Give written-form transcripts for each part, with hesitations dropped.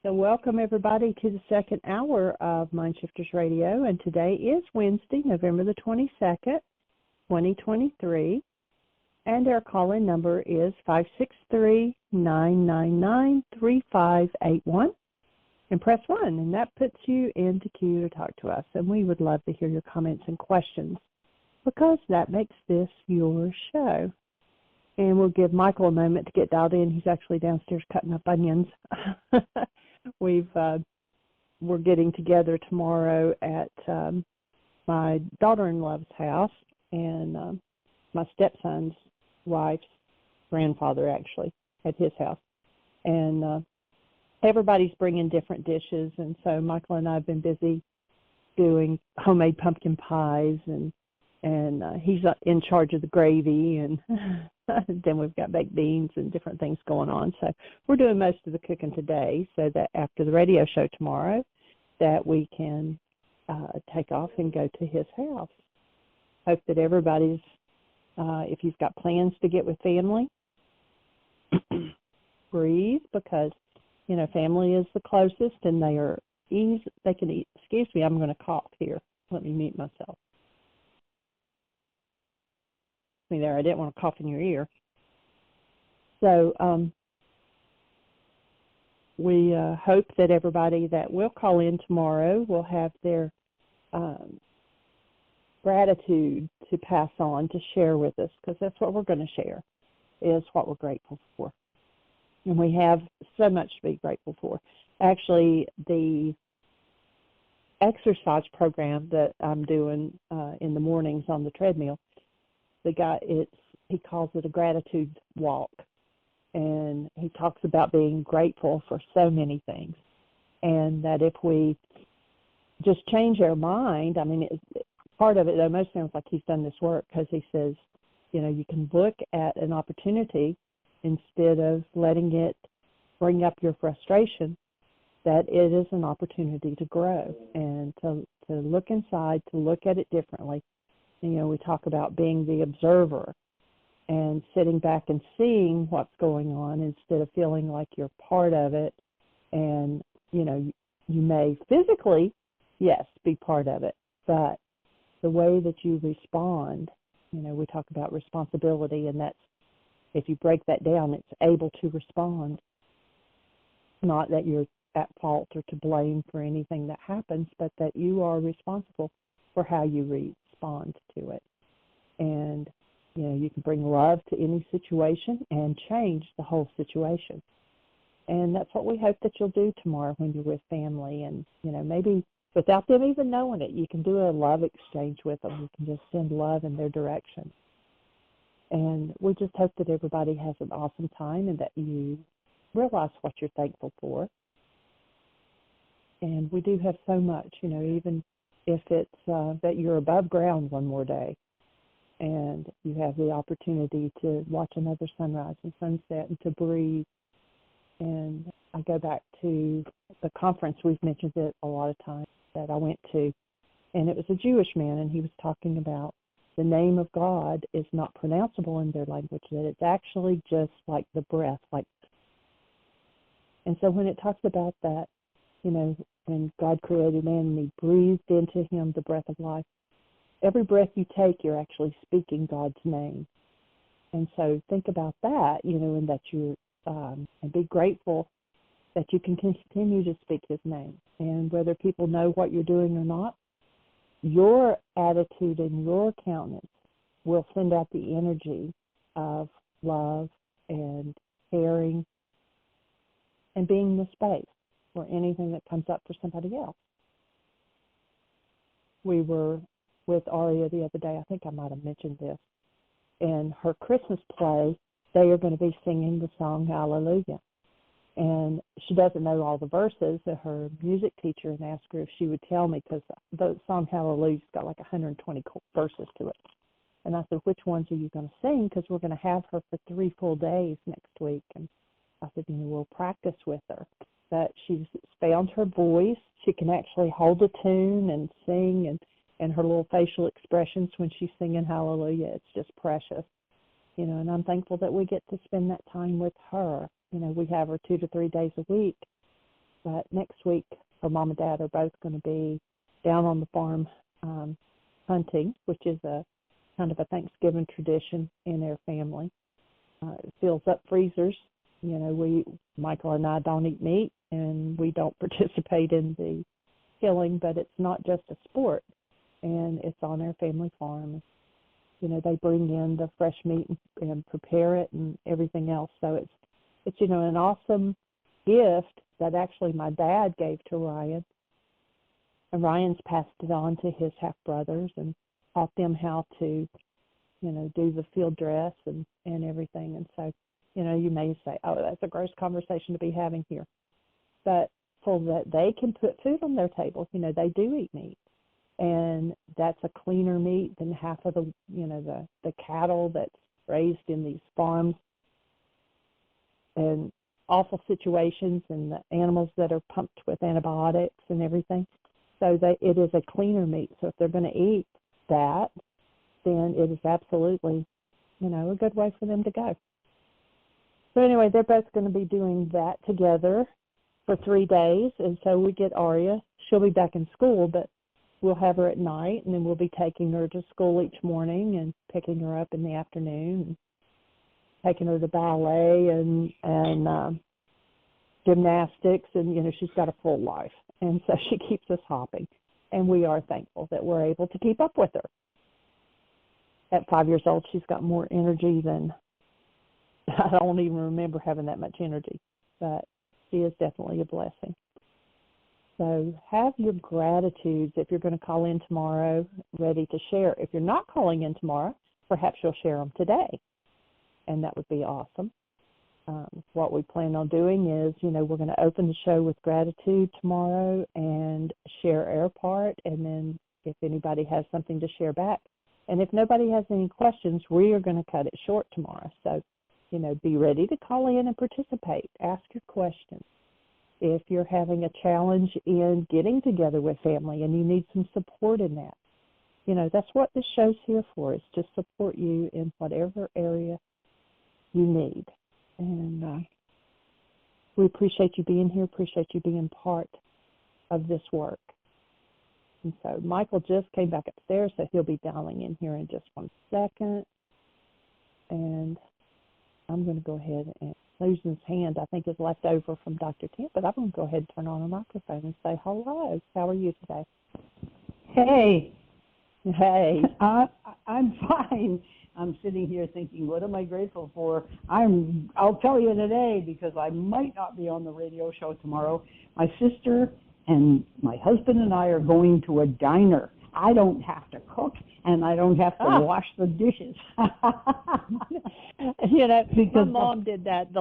So welcome everybody to the second hour of Mindshifters Radio, and today is Wednesday, November the 22nd, 2023, and our call-in number is 563-999-3581, and press 1, and that puts you into queue to talk to us, and we would love to hear your comments and questions because that makes this your show. And we'll give Michael a moment to get dialed in. He's actually downstairs cutting up onions. We're getting together tomorrow at my daughter-in-law's house and my stepson's wife's grandfather, actually, at his house. And everybody's bringing different dishes, and so Michael and I have been busy doing homemade pumpkin pies, and he's in charge of the gravy, and then we've got baked beans and different things going on. So we're doing most of the cooking today so that after the radio show tomorrow that we can take off and go to his house. Hope that everybody's, if you've got plans to get with family, breathe, because, you know, family is the closest and they are easy. They can eat. Excuse me, I'm going to cough here. Let me mute myself. There, I didn't want to cough in your ear. So we hope that everybody that will call in tomorrow will have their gratitude to pass on, to share with us, because that's what we're going to share, is what we're grateful for. And we have so much to be grateful for. Actually, the exercise program that I'm doing in the mornings on the treadmill, the guy, he calls it a gratitude walk, and he talks about being grateful for so many things, and that if we just change our mind, I mean, part of it almost sounds like he's done this work, because he says, you know, you can look at an opportunity instead of letting it bring up your frustration, that it is an opportunity to grow and to look inside, to look at it differently. You know, we talk about being the observer and sitting back and seeing what's going on instead of feeling like you're part of it. And, you know, you may physically, yes, be part of it, but the way that you respond, you know, we talk about responsibility, and that's, if you break that down, it's able to respond. Not that you're at fault or to blame for anything that happens, but that you are responsible for how you respond to it. And, you know, you can bring love to any situation and change the whole situation. And that's what we hope that you'll do tomorrow when you're with family. And, you know, maybe without them even knowing it, you can do a love exchange with them. You can just send love in their direction. And we just hope that everybody has an awesome time and that you realize what you're thankful for. And we do have so much, you know, even if it's that you're above ground one more day and you have the opportunity to watch another sunrise and sunset and to breathe. And I go back to the conference, we've mentioned it a lot of times, that I went to, and it was a Jewish man, and he was talking about the name of God is not pronounceable in their language, that it's actually just like the breath, like. And so when it talks about that, you know, when God created man and he breathed into him the breath of life, every breath you take, you're actually speaking God's name. And so think about that, you know, and that you and be grateful that you can continue to speak his name. And whether people know what you're doing or not, your attitude and your countenance will send out the energy of love and caring and being the space for anything that comes up for somebody else. We were with Arya the other day. I think I might have mentioned this. In her Christmas play, they are going to be singing the song Hallelujah. And she doesn't know all the verses. So her music teacher asked her if she would tell me, because the song Hallelujah's got like 120 verses to it. And I said, which ones are you going to sing? Because we're going to have her for 3 full days next week. And I said, you know, we'll practice with her. But she's found her voice. She can actually hold a tune and sing, and her little facial expressions when she's singing Hallelujah, it's just precious. You know, and I'm thankful that we get to spend that time with her. You know, we have her 2 to 3 days a week, But next week, her mom and dad are both going to be down on the farm hunting, which is a kind of a Thanksgiving tradition in their family. It fills up freezers. You know, Michael and I don't eat meat, and we don't participate in the killing, but it's not just a sport, and it's on our family farm. You know, they bring in the fresh meat and prepare it and everything else. So it's you know, an awesome gift that actually my dad gave to Ryan. And Ryan's passed it on to his half-brothers and taught them how to, you know, do the field dress and everything. And so, you know, you may say, oh, that's a gross conversation to be having here. But so that they can put food on their table, you know, they do eat meat. And that's a cleaner meat than half of the, you know, the cattle that's raised in these farms and awful situations and the animals that are pumped with antibiotics and everything. So it is a cleaner meat. So if they're going to eat that, then it is absolutely, you know, a good way for them to go. So anyway, they're both going to be doing that together for 3 days. And so we get Arya. She'll be back in school, but we'll have her at night, and then we'll be taking her to school each morning and picking her up in the afternoon, and taking her to ballet and gymnastics, and, you know, she's got a full life. And so she keeps us hopping, and we are thankful that we're able to keep up with her. At 5 years old, she's got more energy than, I don't even remember having that much energy, but she is definitely a blessing. So have your gratitudes, if you're going to call in tomorrow, ready to share. If you're not calling in tomorrow, perhaps you'll share them today, and that would be awesome. What we plan on doing is, you know, we're going to open the show with gratitude tomorrow and share our part, and then if anybody has something to share back. And if nobody has any questions, we are going to cut it short tomorrow. So, you know, be ready to call in and participate. Ask your questions. If you're having a challenge in getting together with family and you need some support in that, you know, that's what this show's here for, is to support you in whatever area you need. And we appreciate you being here, appreciate you being part of this work. And so Michael just came back upstairs, so he'll be dialing in here in just 1 second. And I'm going to go ahead and Susan's hand, I think, is left over from Dr. Kent, but I'm going to go ahead and turn on a microphone and say hello. How are you today? Hey. Hey. I'm fine. I'm sitting here thinking, what am I grateful for? I'll tell you today, because I might not be on the radio show tomorrow. My sister and my husband and I are going to a diner. I don't have to cook, and I don't have to wash the dishes. You know, because my mom did that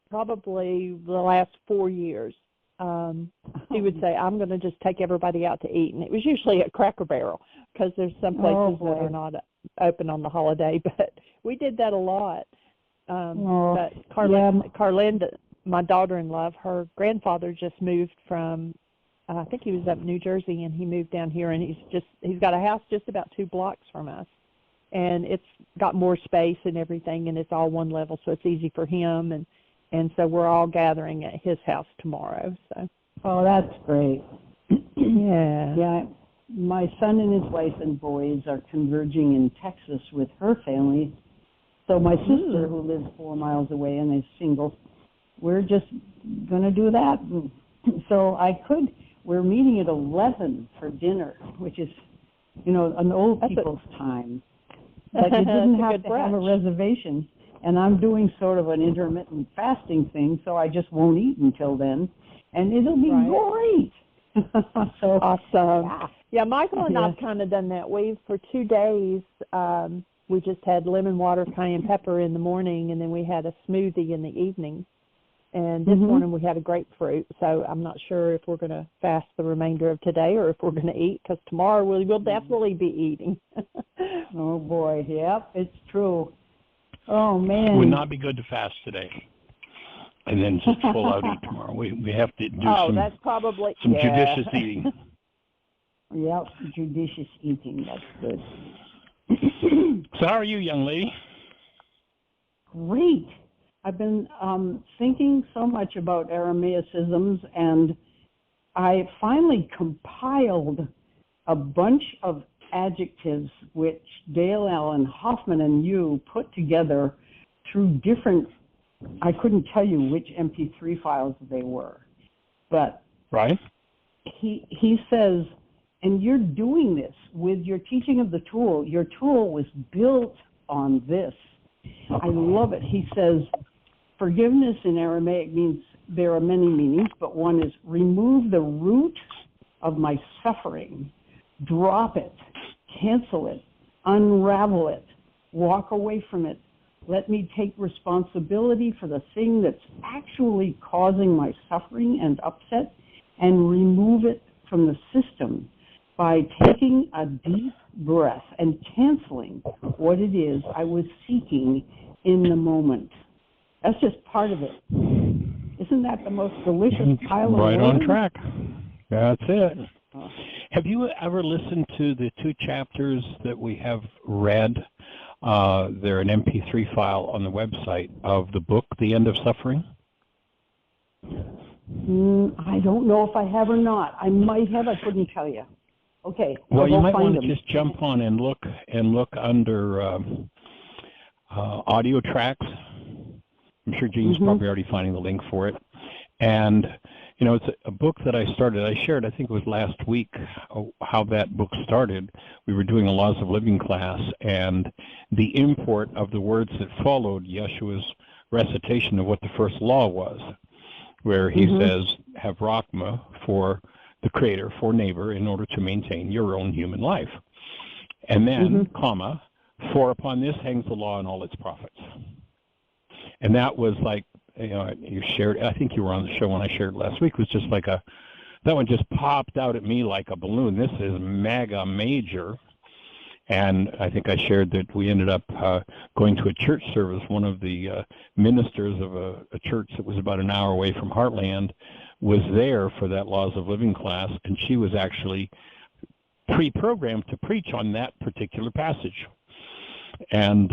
probably the last 4 years. She would say, I'm going to just take everybody out to eat. And it was usually at Cracker Barrel, because there's some places that are not open on the holiday. But we did that a lot. But Carlinda, my daughter-in-law, her grandfather just moved from, I think he was up in New Jersey, and he moved down here, and he's got a house just about 2 blocks from us. And it's got more space and everything, and it's all one level, so it's easy for him. And so we're all gathering at his house tomorrow. So. Oh, that's great. Yeah. Yeah. My son and his wife and boys are converging in Texas with her family. So my sister, who lives 4 miles away and is single, we're just going to do that. So we're meeting at 11 for dinner, which is, you know, an old people's time. But you didn't have to have a reservation. And I'm doing sort of an intermittent fasting thing, so I just won't eat until then. And it'll be great. So awesome. Yeah, Michael and I've kind of done that. For 2 days, we just had lemon water, cayenne pepper in the morning, and then we had a smoothie in the evening. And this morning we had a grapefruit, so I'm not sure if we're going to fast the remainder of today or if we're going to eat, because tomorrow we'll definitely be eating. Oh, boy. Yep, it's true. Oh, man. It would not be good to fast today and then just full out eat tomorrow. We have to do that's probably, some judicious eating. Yep, judicious eating. That's good. So how are you, young lady? Great. I've been thinking so much about Aramaicisms, and I finally compiled a bunch of adjectives which Dale Allen Hoffman and you put together through different, I couldn't tell you which MP3 files they were, but Right. he says, and you're doing this with your teaching of the tool. Your tool was built on this. I love it. He says, forgiveness in Aramaic means, there are many meanings, but one is remove the root of my suffering, drop it, cancel it, unravel it, walk away from it. Let me take responsibility for the thing that's actually causing my suffering and upset, and remove it from the system by taking a deep breath and canceling what it is I was seeking in the moment. That's just part of it. Isn't that the most delicious pile of Right on words? track. That's it. Have you ever listened to the 2 chapters that we have read? They're an MP3 file on the website of the book, The End of Suffering. I don't know if I have or not. I might have. I couldn't tell you. Okay. Well, you might want to them. just jump on and look under audio tracks. I'm sure Jean's probably already finding the link for it. And, you know, it's a book that I started. I shared, I think it was last week, how that book started. We were doing a Laws of Living class, and the import of the words that followed Yeshua's recitation of what the first law was, where he says, have Rachma for the Creator, for neighbor, in order to maintain your own human life. And then, comma, for upon this hangs the law and all its prophets. And that was like, you know, you shared, I think you were on the show when I shared last week, was just like that one just popped out at me like a balloon. This is mega major. And I think I shared that we ended up going to a church service. One of the ministers of a church that was about an hour away from Heartland was there for that Laws of Living class, and she was actually pre-programmed to preach on that particular passage. And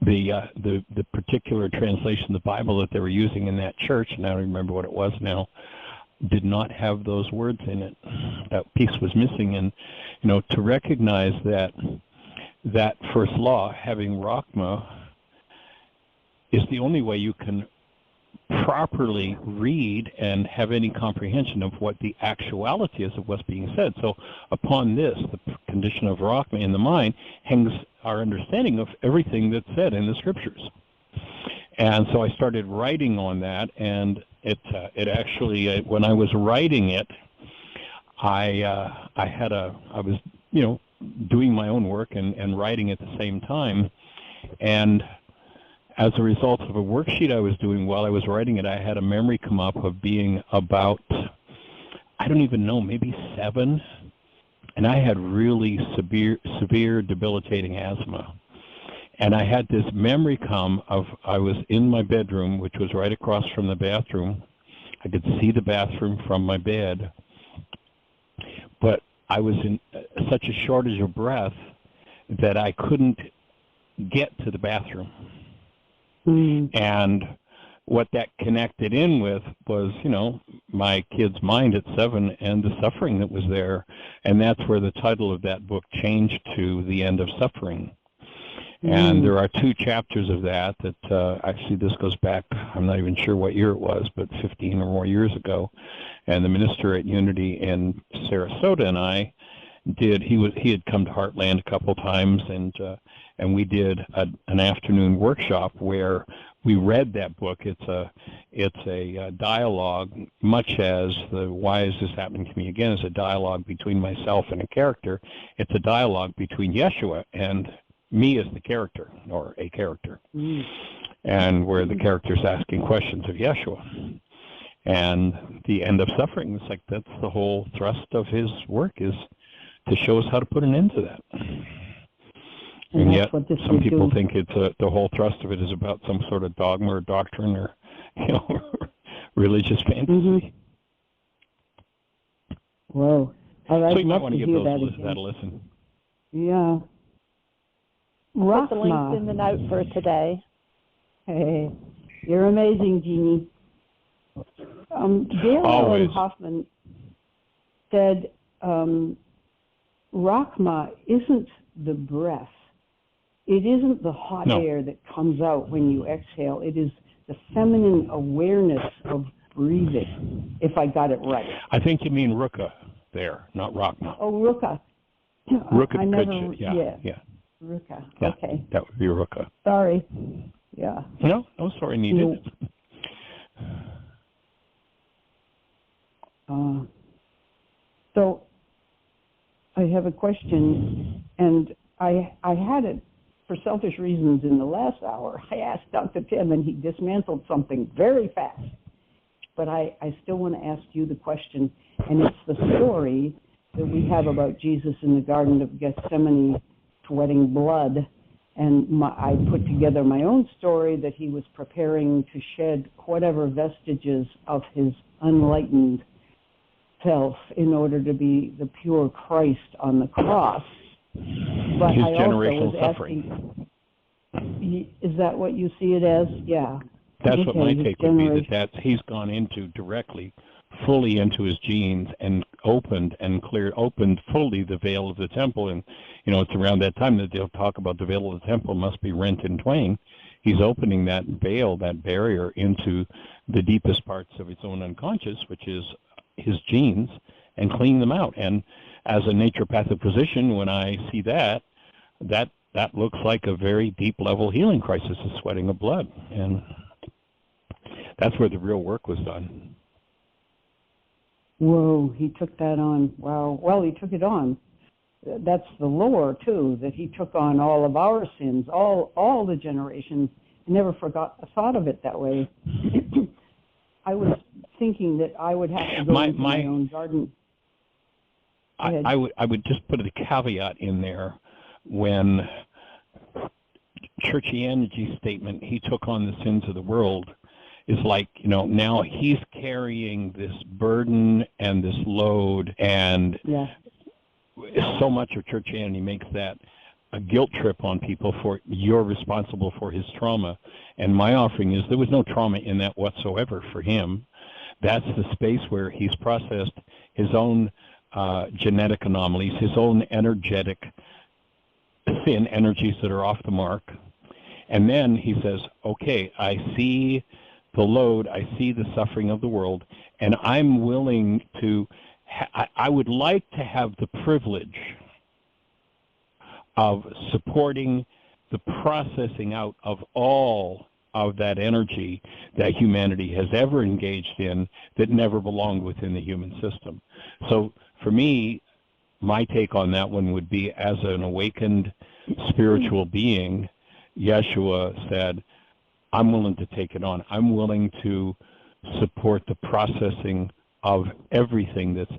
the particular translation of the Bible that they were using in that church, and I don't remember what it was now, did not have those words in it. That piece was missing. And, you know, to recognize that first law, having Rachma, is the only way you can properly read and have any comprehension of what the actuality is of what's being said. So upon this, the condition of Rachma in the mind hangs our understanding of everything that's said in the scriptures. And so I started writing on that, and it actually, when I was writing it, I was, you know, doing my own work and writing at the same time. And as a result of a worksheet I was doing while I was writing it, I had a memory come up of being about, I don't even know, maybe 7, and I had really severe debilitating asthma. And I had this memory come of, I was in my bedroom, which was right across from the bathroom. I could see the bathroom from my bed, but I was in such a shortage of breath that I couldn't get to the bathroom. And what that connected in with was, you know, my kid's mind at 7 and the suffering that was there. And that's where the title of that book changed to The End of Suffering. And there are 2 chapters of that actually, this goes back, I'm not even sure what year it was, but 15 or more years ago. And the minister at Unity in Sarasota and I did, he had come to Heartland a couple times, and we did an afternoon workshop where we read that book. It's a dialogue, much as the Why Is This Happening to Me Again is a dialogue between myself and a character. It's a dialogue between Yeshua and me as the character, or a character, and where the character is asking questions of Yeshua. And the end of suffering is like, that's the whole thrust of his work, is to show us how to put an end to that. And yet, some people think it's the whole thrust of it is about some sort of dogma or doctrine or, you know, religious fantasy. Whoa! So you might want to give that a listen. Yeah. Put the links in the note for today. Hey, you're amazing, Jeanie. Dale Always. Ellen Hoffman said, Rachma isn't the breath. It isn't the hot air that comes out when you exhale. It is the feminine awareness of breathing, if I got it right. I think you mean Rukha there, not Rachma. Oh, Rukha. Rukha I never, yeah. Rukha, Yeah, okay. that would be Rukha. Sorry. Yeah. No sorry needed. So I have a question, and I had it for selfish reasons in the last hour. I asked Dr. Tim, and he dismantled something very fast. But I still want to ask you the question, and it's the story that we have about Jesus in the Garden of Gethsemane sweating blood. And I put together my own story that he was preparing to shed whatever vestiges of his unlightened self in order to be the pure Christ on the cross. But his I generational also was suffering. Is that what you see it as? Yeah. That's what my take would be, that he's gone into directly, fully into his genes and opened fully the veil of the temple. And, it's around that time that they'll talk about the veil of the temple must be rent in twain. He's opening that veil, that barrier, into the deepest parts of his own unconscious, which is his genes, and cleaning them out. And as a naturopathic physician, when I see that looks like a very deep level healing crisis, the sweating of blood. And that's where the real work was done. Whoa, he took that on. Wow. Well, he took it on. That's the lore, too, that he took on all of our sins, all the generations. I never thought of it that way. I was thinking that I would have to go into my own garden. I would just put a caveat in there when Churchianity statement, he took on the sins of the world, is like, now he's carrying this burden and this load, and so much of Churchianity makes that a guilt trip on people for you're responsible for his trauma. And my offering is there was no trauma in that whatsoever for him. That's the space where he's processed his own genetic anomalies, his own energetic thin energies that are off the mark. And then he says, okay, I see the load, I see the suffering of the world, and I'm willing to, I would like to have the privilege of supporting the processing out of all of that energy that humanity has ever engaged in that never belonged within the human system. So for me, my take on that one would be, as an awakened spiritual being, Yeshua said, I'm willing to take it on. I'm willing to support the processing of everything that's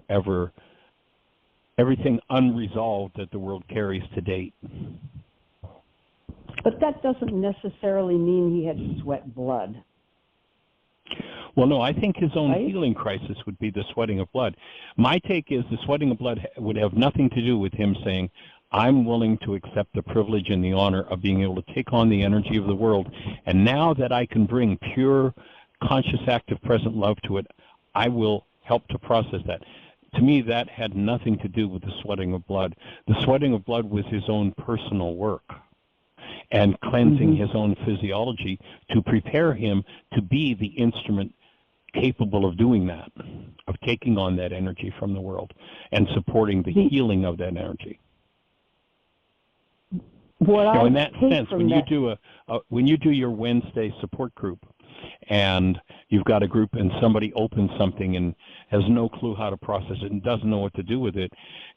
everything unresolved that the world carries to date. But that doesn't necessarily mean he had to sweat blood. Well, no, I think his own healing crisis would be the sweating of blood. My take is the sweating of blood would have nothing to do with him saying, I'm willing to accept the privilege and the honor of being able to take on the energy of the world. And now that I can bring pure, conscious, active, present love to it, I will help to process that. To me, that had nothing to do with the sweating of blood. The sweating of blood was his own personal work and cleansing his own physiology to prepare him to be the instrument capable of doing that, of taking on that energy from the world and supporting the healing of that energy. Now, in that sense, when you do your Wednesday support group, and you've got a group and somebody opens something and has no clue how to process it and doesn't know what to do with it,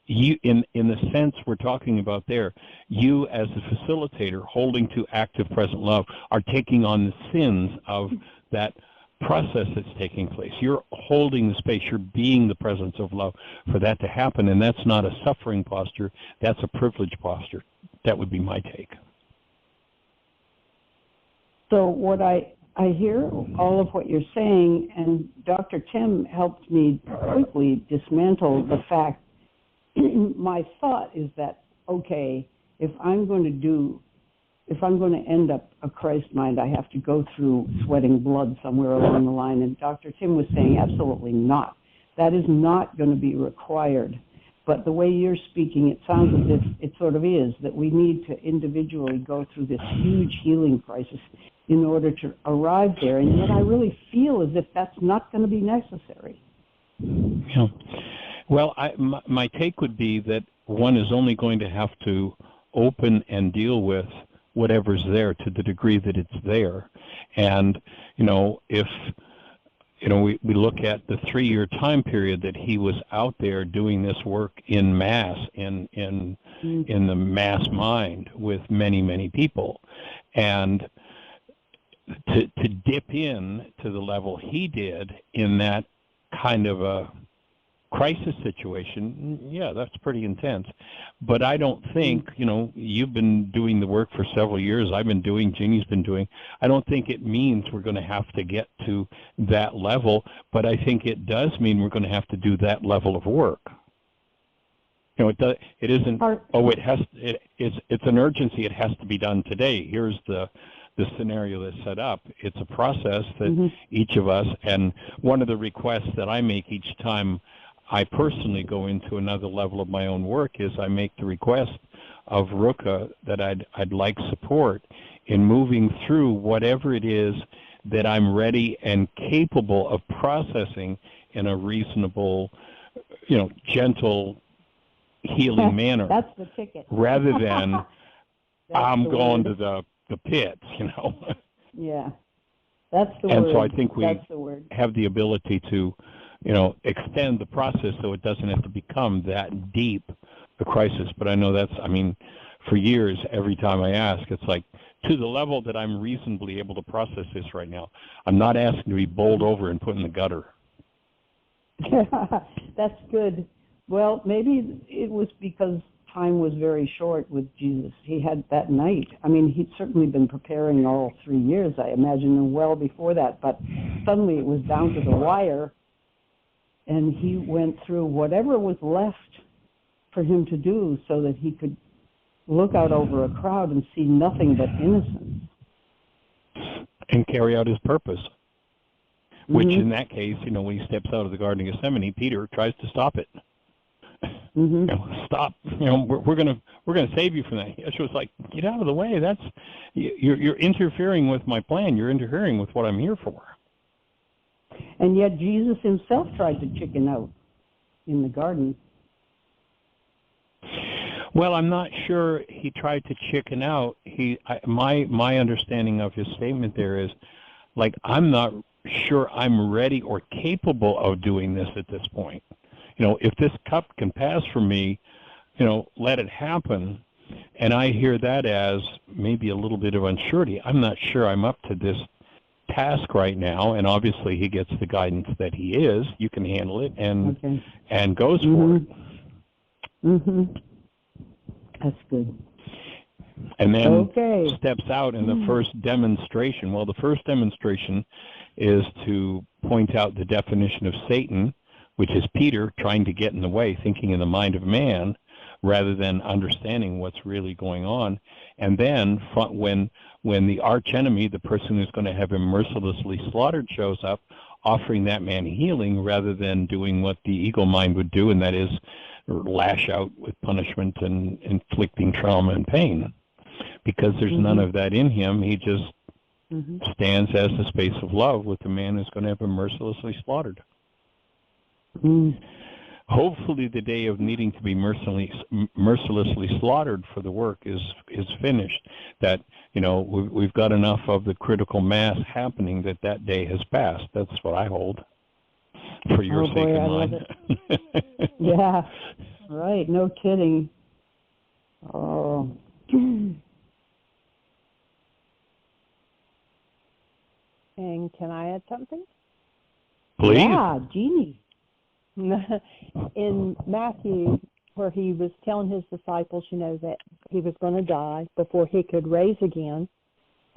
you, in the sense we're talking about there, you as a facilitator holding to active present love are taking on the sins of that process that's taking place. You're holding the space. You're being the presence of love for that to happen, and that's not a suffering posture. That's a privileged posture. That would be my take. So what I hear all of what you're saying, and Dr. Tim helped me quickly dismantle the fact. My thought is that, okay, if I'm going to do if I'm going to end up a Christ mind, I have to go through sweating blood somewhere along the line. And Dr. Tim was saying, absolutely not. That is not going to be required. But the way you're speaking, it sounds as if it sort of is, that we need to individually go through this huge healing crisis in order to arrive there. And yet I really feel as if that's not going to be necessary. Yeah. Well, my take would be that one is only going to have to open and deal with whatever's there to the degree that it's there. And, if, we look at the 3-year time period that he was out there doing this work in mass, in the mass mind with many, many people. And to dip in to the level he did in that kind of a crisis situation, yeah, that's pretty intense. But I don't think, you've been doing the work for several years, I've been doing, Jeannie's been doing, I don't think it means we're going to have to get to that level, but I think it does mean we're going to have to do that level of work. It isn't, it's an urgency, it has to be done today. Here's the scenario that's set up. It's a process that each of us, and one of the requests that I make each time I personally go into another level of my own work is I make the request of Rukha that I'd like support in moving through whatever it is that I'm ready and capable of processing in a reasonable, gentle, healing manner. That's the ticket. Rather than I'm going to the pits, Yeah, that's the word. And so I think we have the ability to, extend the process so it doesn't have to become that deep a crisis. But I know for years, every time I ask, it's like, to the level that I'm reasonably able to process this right now. I'm not asking to be bowled over and put in the gutter. That's good. Well, maybe it was because time was very short with Jesus. He had that night. He'd certainly been preparing all 3 years, I imagine, and well before that. But suddenly it was down to the wire, and he went through whatever was left for him to do so that he could look out over a crowd and see nothing but innocence. And carry out his purpose, which in that case, when he steps out of the Garden of Gethsemane, Peter tries to stop it. Stop! We're gonna save you from that. Yeshua's like, get out of the way. That's you're interfering with my plan. You're interfering with what I'm here for. And yet Jesus himself tried to chicken out in the garden. Well, I'm not sure he tried to chicken out. My understanding of his statement there is, like, I'm not sure I'm ready or capable of doing this at this point. If this cup can pass from me, let it happen. And I hear that as maybe a little bit of unsurety. I'm not sure I'm up to this task right now. And obviously he gets the guidance that he is. You can handle it, and goes for it. That's good. And then steps out in the first demonstration. Well, the first demonstration is to point out the definition of Satan, which is Peter trying to get in the way, thinking in the mind of man, rather than understanding what's really going on. And then when the archenemy, the person who's going to have him mercilessly slaughtered, shows up, offering that man healing rather than doing what the ego mind would do, and that is lash out with punishment and inflicting trauma and pain. Because there's none of that in him, he just stands as the space of love with the man who's going to have him mercilessly slaughtered. Hopefully the day of needing to be mercilessly slaughtered for the work is finished. That, we've got enough of the critical mass happening that day has passed. That's what I hold. For your sake and mine. Yeah, right. No kidding. Oh. And can I add something? Please. Yeah, Jeanie. In Matthew, where he was telling his disciples, that he was going to die before he could raise again,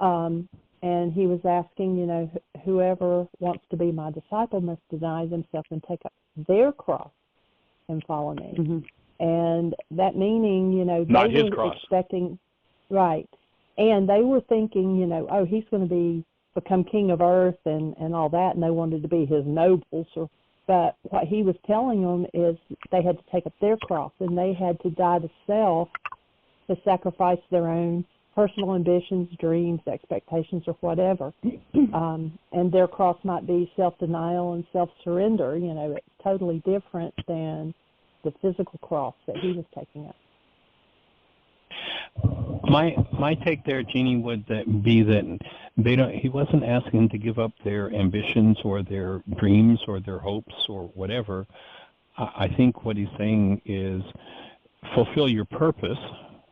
and he was asking, whoever wants to be my disciple must deny themselves and take up their cross and follow me. And that meaning, not they his were cross. expecting, right, And they were thinking, you know, oh, he's going to become king of earth and all that, and they wanted to be his nobles. But what he was telling them is they had to take up their cross, and they had to die to self to sacrifice their own personal ambitions, dreams, expectations, or whatever. And their cross might be self-denial and self-surrender. You know, it's totally different than the physical cross that he was taking up. My take there, Jeanie, would be that he wasn't asking them to give up their ambitions or their dreams or their hopes or whatever. I think what he's saying is fulfill your purpose,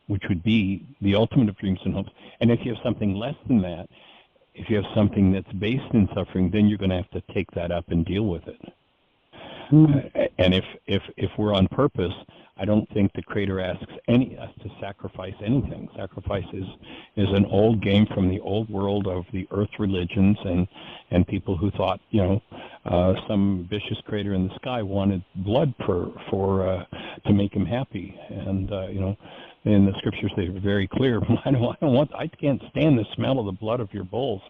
which would be the ultimate of dreams and hopes. And if you have something less than that, if you have something that's based in suffering, then you're going to have to take that up and deal with it. And if we're on purpose, I don't think the Creator asks us to sacrifice anything. Sacrifice is an old game from the old world of the earth religions and people who thought, you know, some vicious Creator in the sky wanted blood to make him happy. And you know, in the scriptures they're very clear. I can't stand the smell of the blood of your bulls.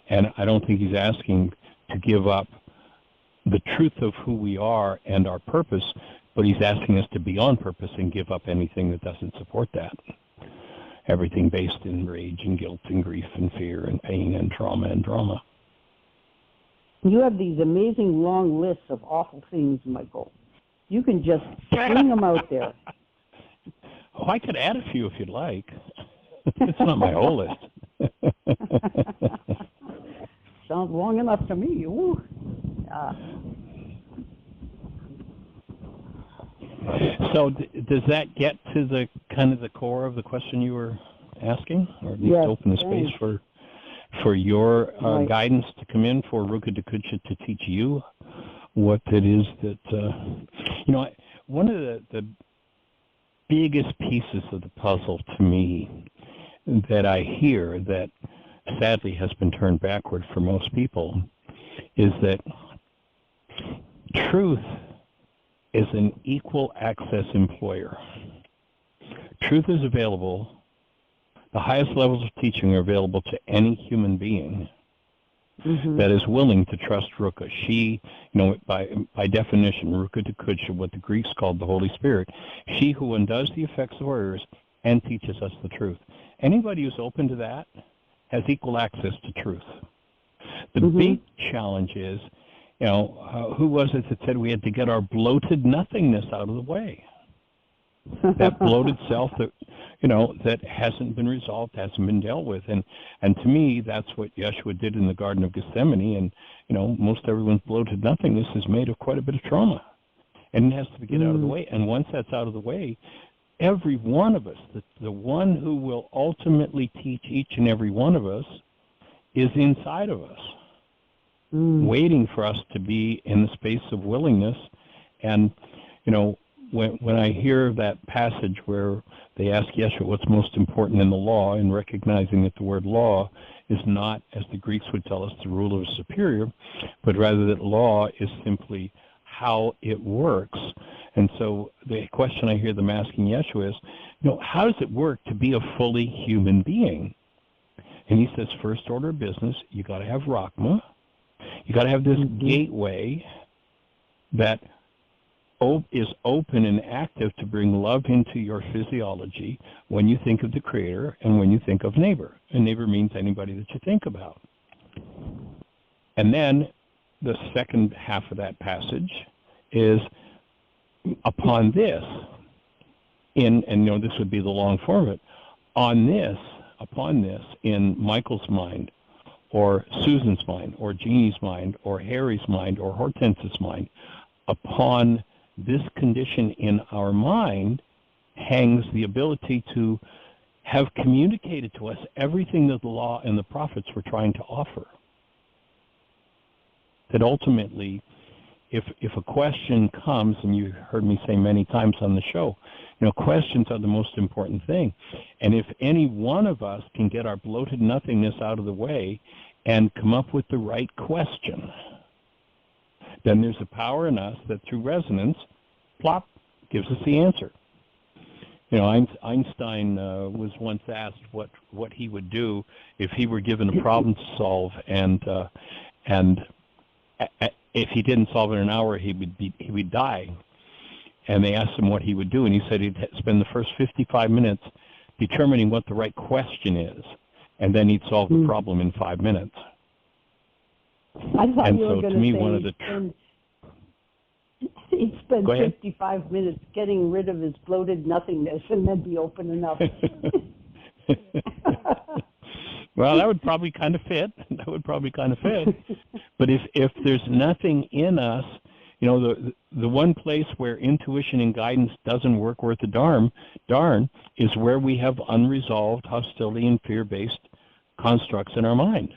And I don't think he's asking to give up the truth of who we are and our purpose, but he's asking us to be on purpose and give up anything that doesn't support that. Everything based in rage and guilt and grief and fear and pain and trauma and drama. You have these amazing long lists of awful things, Michael. You can just bring them out there. Oh, I could add a few if you'd like. It's not my whole list. Sounds long enough to me. Ooh. So does that get to the kind of the core of the question you were asking, or at least yes, open the space for your right. guidance to come in for Rukha to teach you what it is that you know? One of the biggest pieces of the puzzle to me that I hear that sadly has been turned backward for most people is that truth is an equal access employer. Truth is available. The highest levels of teaching are available to any human being that is willing to trust Rukha. She, you know, by definition, Rukha to Kudsha, what the Greeks called the Holy Spirit, she who undoes the effects of our errors and teaches us the truth. Anybody who's open to that has equal access to truth. The big challenge is, you know, who was it that said we had to get our bloated nothingness out of the way? That bloated self that, you know, that hasn't been resolved, hasn't been dealt with. And to me, that's what Yeshua did in the Garden of Gethsemane. And, you know, most everyone's bloated nothingness is made of quite a bit of trauma. And it has to get out of the way. And once that's out of the way, every one of us, the one who will ultimately teach each and every one of us, is inside of us, waiting for us to be in the space of willingness. And, you know, when I hear that passage where they ask Yeshua what's most important in the law, and recognizing that the word law is not, as the Greeks would tell us, the rule of a superior, but rather that law is simply how it works. And so the question I hear them asking Yeshua is, you know, how does it work to be a fully human being? And he says, first order of business, you got to have Rachma. You got to have this gateway that is open and active to bring love into your physiology when you think of the Creator and when you think of neighbor. And neighbor means anybody that you think about. And then the second half of that passage is upon this, and you know, this would be the long form of it, upon this, in Michael's mind, or Susan's mind, or Jeannie's mind, or Harry's mind, or Hortense's mind, upon this condition in our mind hangs the ability to have communicated to us everything that the law and the prophets were trying to offer. That ultimately, if a question comes, and you heard me say many times on the show, you know, questions are the most important thing. And if any one of us can get our bloated nothingness out of the way and come up with the right question, then there's a power in us that through resonance, plop, gives us the answer. You know, Einstein was once asked what he would do if he were given a problem to solve, and if he didn't solve it in an hour, he would die. And they asked him what he would do, and he said he'd spend the first 55 minutes determining what the right question is, and then he'd solve the problem in 5 minutes. I thought and you were so going to me, say one of the he'd spend Go ahead. 55 minutes getting rid of his bloated nothingness and then be open up. Well, that would probably kind of fit. But if there's nothing in us, you know, the one place where intuition and guidance doesn't work worth a darn is where we have unresolved hostility and fear-based constructs in our mind.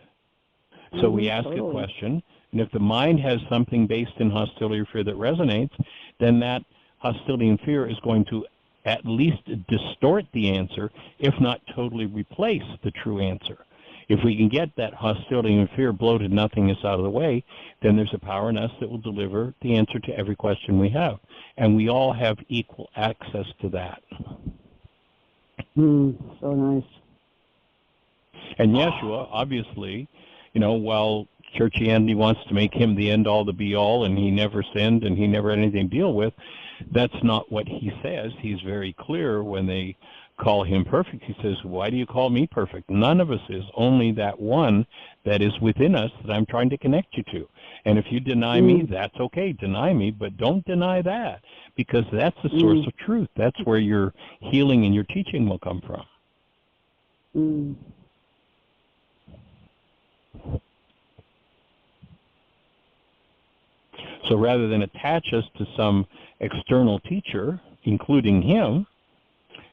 So we ask a question, and if the mind has something based in hostility or fear that resonates, then that hostility and fear is going to at least distort the answer, if not totally replace the true answer. If we can get that hostility and fear, bloated nothingness out of the way, then there's a power in us that will deliver the answer to every question we have. And we all have equal access to that. So nice. And Yeshua, obviously, you know, while churchianity wants to make him the end-all, the be-all, and he never sinned and he never had anything to deal with, that's not what he says. He's very clear when they call him perfect. He says, why do you call me perfect? None of us is, only that one that is within us that I'm trying to connect you to. And if you deny me, that's okay. Deny me, but don't deny that, because that's the source of truth. That's where your healing and your teaching will come from. So rather than attach us to some external teacher, including him,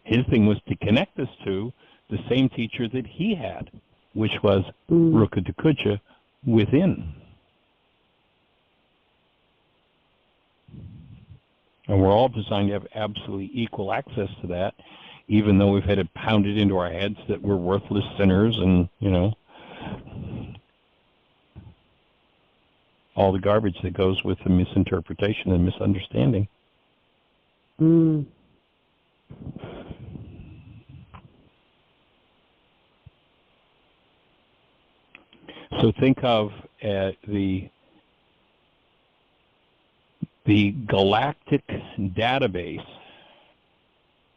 his thing was to connect us to the same teacher that he had, which was Rukha within. And we're all designed to have absolutely equal access to that, even though we've had it pounded into our heads that we're worthless sinners and, you know, all the garbage that goes with the misinterpretation and misunderstanding. So think of the galactic database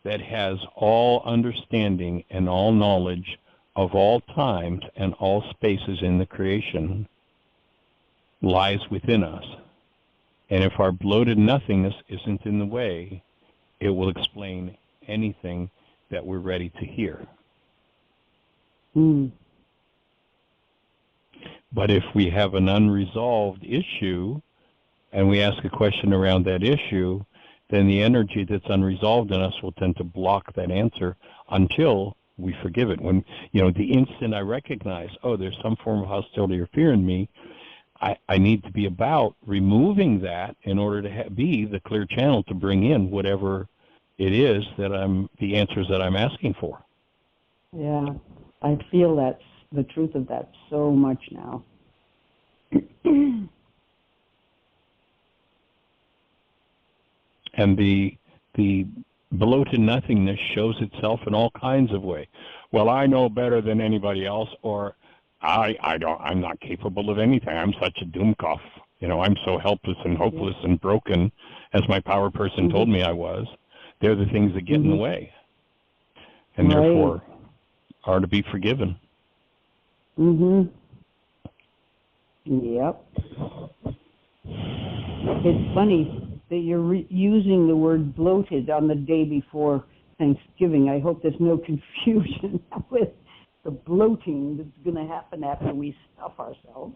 that has all understanding and all knowledge of all times and all spaces in the creation lies within us. And if our bloated nothingness isn't in the way, it will explain anything that we're ready to hear. But if we have an unresolved issue and we ask a question around that issue, then the energy that's unresolved in us will tend to block that answer until we forgive it. When, you know, the instant I recognize, oh, there's some form of hostility or fear in me, I need to be about removing that in order to be the clear channel to bring in whatever it is that the answers that I'm asking for. Yeah, I feel that's the truth of that so much now. And the bloated nothingness shows itself in all kinds of ways. Well, I know better than anybody else, or I'm not capable of anything. I'm such a doomkopf. You know, I'm so helpless and hopeless and broken, as my power person told me I was. They're the things that get in the way, and therefore are to be forgiven. Yep. It's funny that you're using the word bloated on the day before Thanksgiving. I hope there's no confusion with the bloating that's going to happen after we stuff ourselves.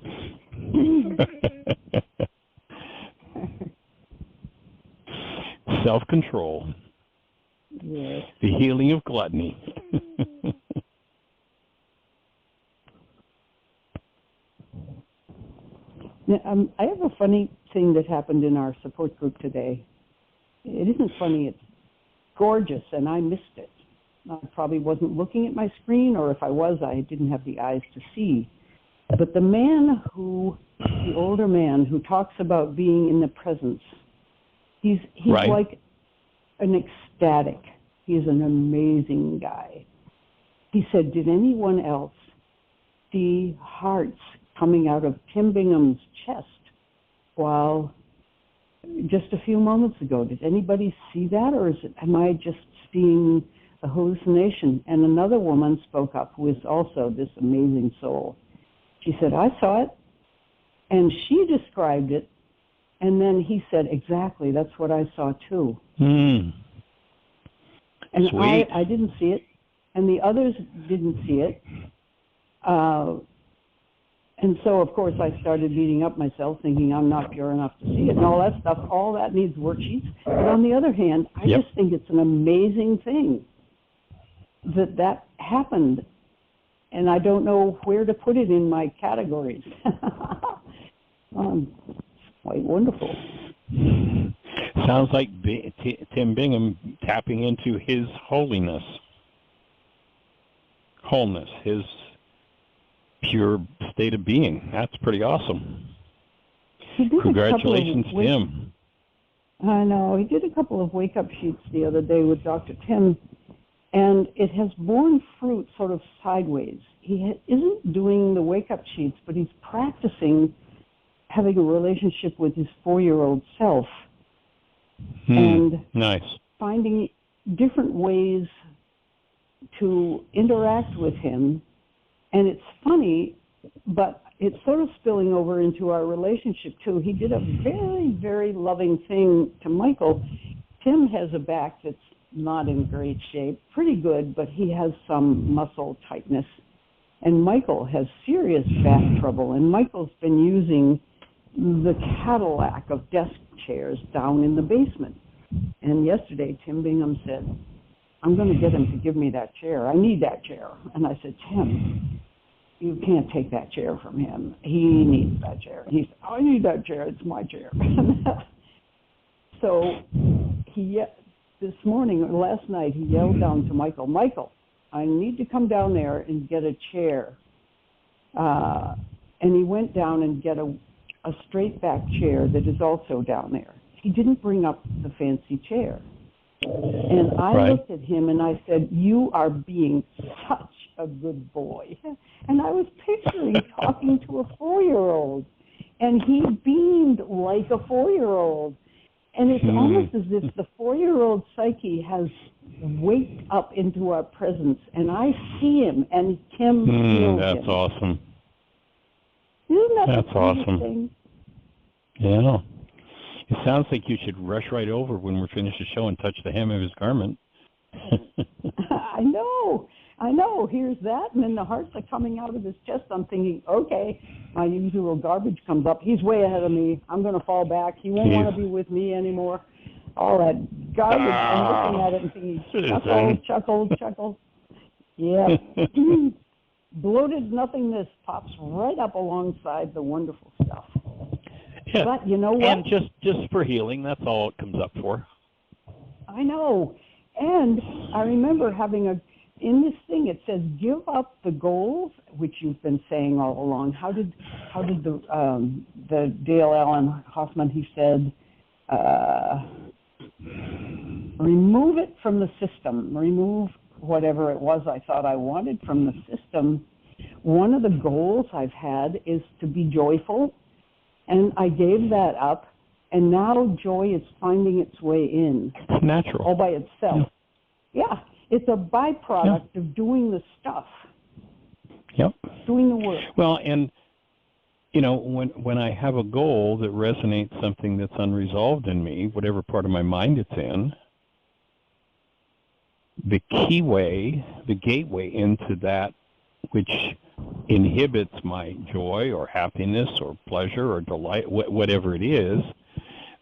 Self-control. Yes. The healing of gluttony. Now, I have a funny thing that happened in our support group today. It isn't funny, it's gorgeous, and I missed it. I probably wasn't looking at my screen, or if I was, I didn't have the eyes to see. But the older man who talks about being in the presence, he's right. like an ecstatic. He's an amazing guy. He said, did anyone else see hearts coming out of Tim Bingham's chest while just a few moments ago? Did anybody see that, or am I just seeing a hallucination? And another woman spoke up, who is also this amazing soul. She said, I saw it, and she described it, and then he said, exactly, that's what I saw too. And Sweet. I didn't see it, and the others didn't see it. And so, of course, I started beating up myself, thinking I'm not pure enough to see it and all that stuff. All that needs worksheets. But on the other hand, I just think it's an amazing thing that happened. And I don't know where to put it in my categories. It's quite wonderful. Sounds like Tim Bingham tapping into his holiness, wholeness, his pure state of being. That's pretty awesome. Congratulations to him. I know. He did a couple of wake-up sheets the other day with Dr. Tim, and it has borne fruit sort of sideways. He isn't doing the wake-up sheets, but he's practicing having a relationship with his 4-year-old self and nice. Finding different ways to interact with him. And it's funny, but it's sort of spilling over into our relationship, too. He did a very, very loving thing to Michael. Tim has a back that's not in great shape, pretty good, but he has some muscle tightness. And Michael has serious back trouble, and Michael's been using the Cadillac of desk chairs down in the basement. And yesterday, Tim Bingham said, I'm going to get him to give me that chair. I need that chair. And I said, Tim, you can't take that chair from him. He needs that chair. And he said, I need that chair. It's my chair. So this morning, or last night, he yelled down to Michael, Michael, I need to come down there and get a chair. And he went down and get a straight back chair that is also down there. He didn't bring up the fancy chair. And I looked at him and I said, you are being such a good boy. And I was picturing talking to a 4-year-old, and he beamed like a 4-year-old. And it's almost as if the 4-year-old psyche has waked up into our presence, and I see him, and Tim feels that's him. That's awesome. Isn't that That's awesome. Thing? Yeah. It sounds like you should rush right over when we're finished the show and touch the hem of his garment. I know. Here's that, and then the hearts are coming out of his chest. I'm thinking, okay, my usual garbage comes up. He's way ahead of me. I'm going to fall back. He won't want to be with me anymore. All that garbage. I'm looking at it and thinking, chuckle. Yeah. Bloated nothingness pops right up alongside the wonderful stuff. Yeah. But you know what? And just for healing, that's all it comes up for. I know. And I remember having in this thing it says, give up the goals, which you've been saying all along. How did the Dale Allen Hoffman, he said, remove it from the system. Remove whatever it was I thought I wanted from the system. One of the goals I've had is to be joyful. And I gave that up, and now joy is finding its way in. It's natural. All by itself. Yeah. It's a byproduct of doing the stuff. Yep. Doing the work. Well, and, when I have a goal that resonates something that's unresolved in me, whatever part of my mind it's in, the gateway into that which inhibits my joy or happiness or pleasure or delight, whatever it is,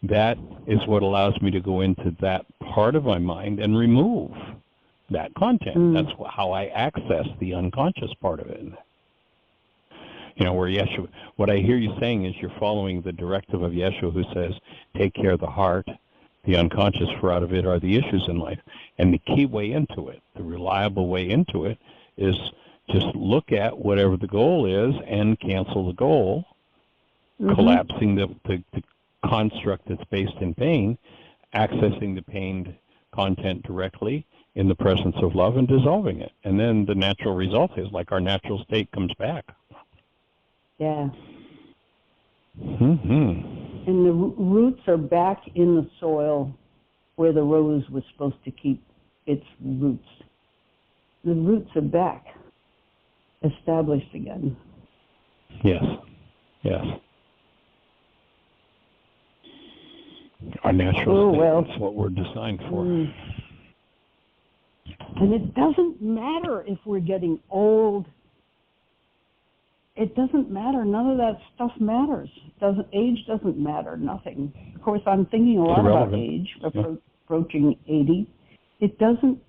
that is what allows me to go into that part of my mind and remove that content. That's how I access the unconscious part of it. Where Yeshua, what I hear you saying is you're following the directive of Yeshua, who says, take care of the heart, the unconscious, for out of it are the issues in life. And the key way into it, the reliable way into it, is just look at whatever the goal is and cancel the goal, collapsing the construct that's based in pain, accessing the pained content directly, in the presence of love and dissolving it. And then the natural result is like our natural state comes back. Yeah. Mm-hmm. And the roots are back in the soil where the rose was supposed to keep its roots. The roots are back, established again. Yes. Yes. Our natural state is what we're designed for. And it doesn't matter if we're getting old. It doesn't matter. None of that stuff matters. Age doesn't matter. Nothing. Of course, I'm thinking a lot about age, approaching 80. It doesn't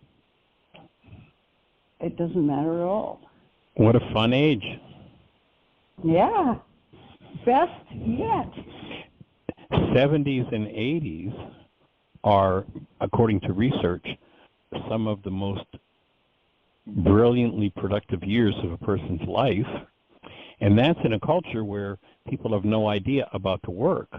matter at all. What a fun age. Yeah. Best yet. 70s and 80s are, according to research, some of the most brilliantly productive years of a person's life. And that's in a culture where people have no idea about the work.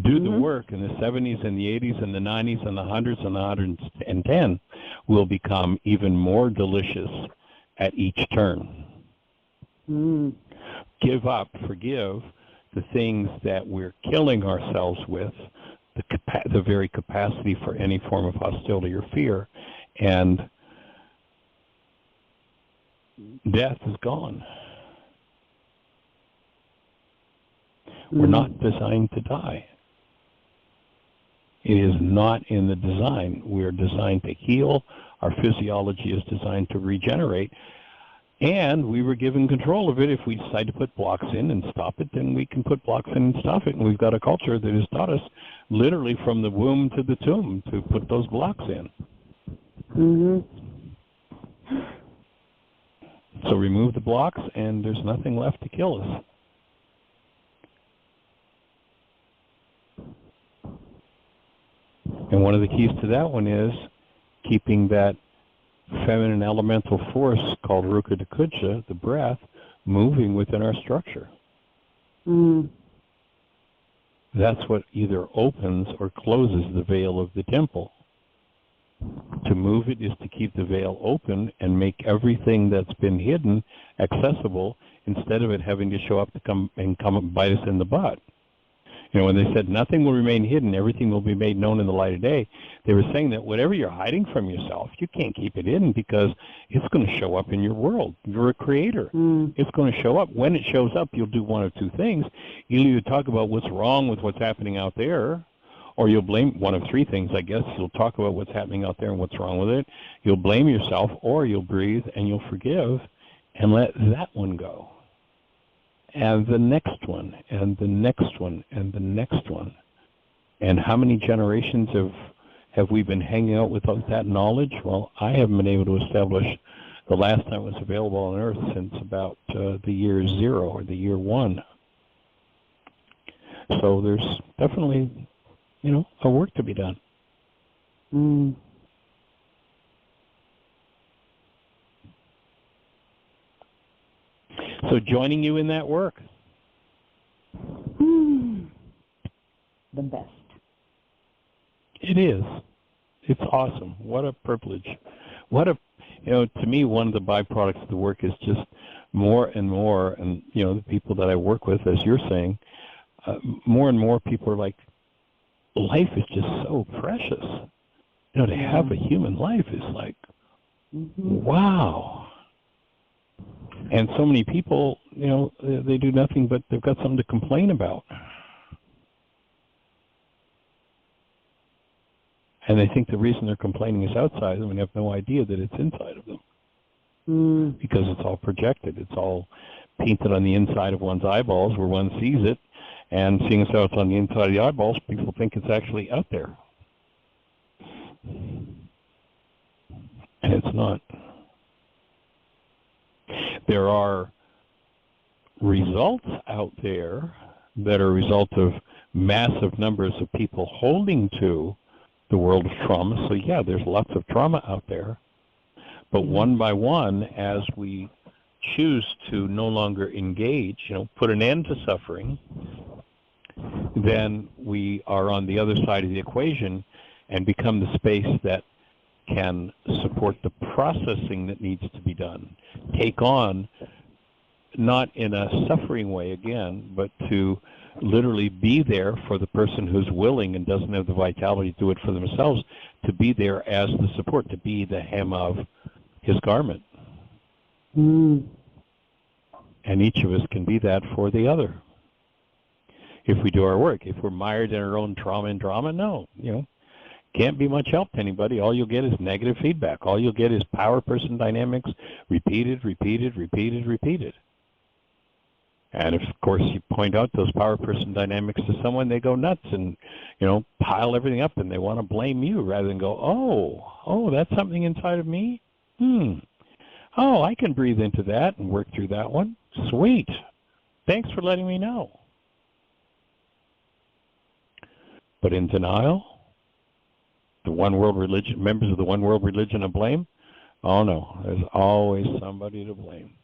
Do the work in the 70s and the 80s and the 90s and the 100s and the 110 will become even more delicious at each turn. Give up, forgive the things that we're killing ourselves with, the very capacity for any form of hostility or fear, and death is gone. We're not designed to die. It is not in the design. We're designed to heal. Our physiology is designed to regenerate. And we were given control of it. If we decide to put blocks in and stop it, then we can put blocks in and stop it. And we've got a culture that has taught us literally from the womb to the tomb to put those blocks in. So remove the blocks and there's nothing left to kill us. And one of the keys to that one is keeping that feminine elemental force called Rukha Kudsha, the breath, moving within our structure. That's what either opens or closes the veil of the temple. To move it is to keep the veil open and make everything that's been hidden accessible instead of it having to show up to come and bite us in the butt. You know, when they said nothing will remain hidden, everything will be made known in the light of day, they were saying that whatever you're hiding from yourself, you can't keep it hidden because it's going to show up in your world. You're a creator. It's going to show up. When it shows up, you'll do one of two things. You'll either talk about what's wrong with what's happening out there, or you'll blame one of three things, I guess. You'll talk about what's happening out there and what's wrong with it. You'll blame yourself, or you'll breathe and you'll forgive and let that one go. And the next one, and the next one, and the next one. And how many generations have we been hanging out with that knowledge? Well, I haven't been able to establish the last time it was available on Earth since about the year 0 or the year 1. So there's definitely, a work to be done. So joining you in that work. The best. It is. It's awesome. What a privilege. To me, one of the byproducts of the work is just more and more, and, the people that I work with, as you're saying, more and more people are like, life is just so precious. To have a human life is like, wow. And so many people, they do nothing but they've got something to complain about. And they think the reason they're complaining is outside them and have no idea that it's inside of them. Because it's all projected. It's all painted on the inside of one's eyeballs where one sees it. And seeing as how it's on the inside of the eyeballs, people think it's actually out there. And it's not. There are results out there that are a result of massive numbers of people holding to the world of trauma. So yeah, there's lots of trauma out there. But one by one, as we choose to no longer engage, put an end to suffering, then we are on the other side of the equation and become the space that can support the processing that needs to be done. Take on, not in a suffering way again, but to literally be there for the person who's willing and doesn't have the vitality to do it for themselves, to be there as the support, to be the hem of his garment. Mm. And each of us can be that for the other. If we do our work, if we're mired in our own trauma and drama, no, can't be much help to anybody. All you'll get is negative feedback. All you'll get is power person dynamics, repeated. And if, of course, you point out those power person dynamics to someone, they go nuts and, pile everything up, and they want to blame you rather than go, oh, that's something inside of me? Oh, I can breathe into that and work through that one. Sweet. Thanks for letting me know. But in denial, the one world religion, members of the one world religion of blame, oh no, there's always somebody to blame.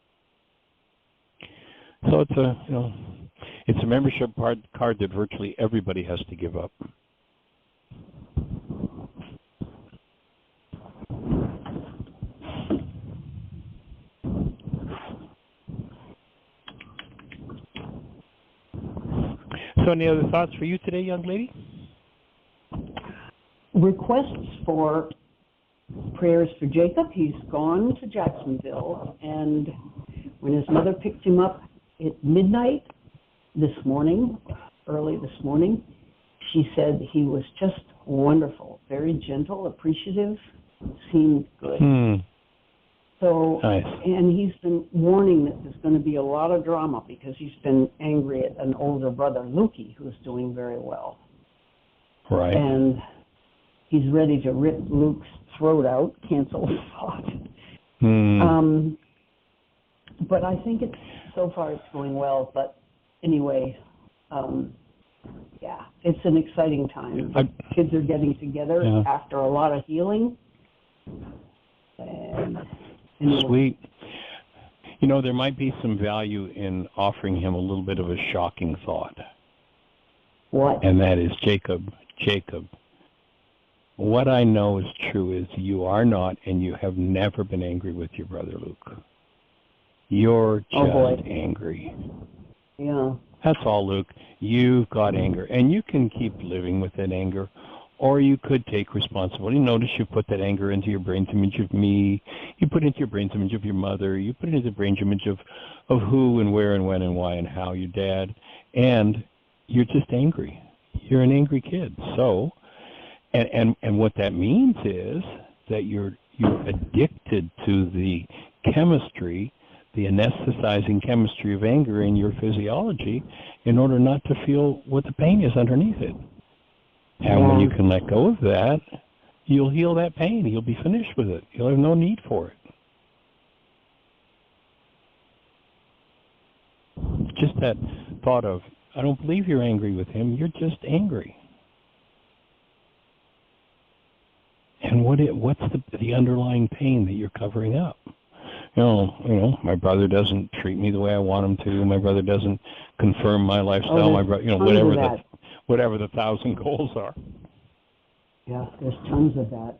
So it's a membership card that virtually everybody has to give up. So any other thoughts for you today, young lady? Requests for prayers for Jacob. He's gone to Jacksonville, and when his mother picked him up at midnight early this morning, she said he was just wonderful, very gentle, appreciative, seemed good. So, nice. And he's been warning that there's going to be a lot of drama because he's been angry at an older brother, Lukey, who's doing very well. Right. And he's ready to rip Luke's throat out, cancel his thought. But I think so far it's going well. But anyway, it's an exciting time. Kids are getting together after a lot of healing. And anyway. Sweet. There might be some value in offering him a little bit of a shocking thought. What? And that is, Jacob, what I know is true is you are not and you have never been angry with your brother Luke. You're just angry. Yeah. That's all, Luke. You've got anger, and you can keep living with that anger, or you could take responsibility. Notice you put that anger into your brain's image of me. You put it into your brain's image of your mother. You put it into the brain's image of who and where and when and why and how, your dad, and you're just angry. You're an angry kid. So, and what that means is that you're addicted to the chemistry, the anesthetizing chemistry of anger in your physiology in order not to feel what the pain is underneath it. And when you can let go of that, you'll heal that pain. You'll be finished with it. You'll have no need for it. Just that thought of, I don't believe you're angry with him. You're just angry. And what's the underlying pain that you're covering up? My brother doesn't treat me the way I want him to. My brother doesn't confirm my lifestyle. My brother, whatever the 1,000 goals are. Yeah, there's tons of that.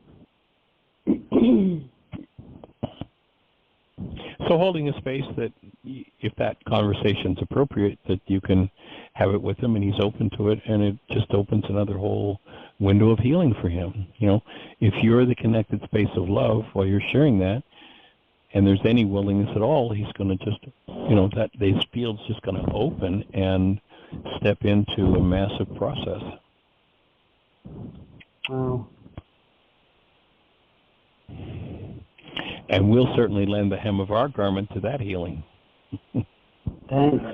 So holding a space that, if that conversation's appropriate, that you can have it with him and he's open to it, and it just opens another whole window of healing for him. If you're the connected space of love while you're sharing that, and there's any willingness at all, he's going to just, that this field's just going to open and step into a massive process. Wow. And we'll certainly lend the hem of our garment to that healing. Thanks.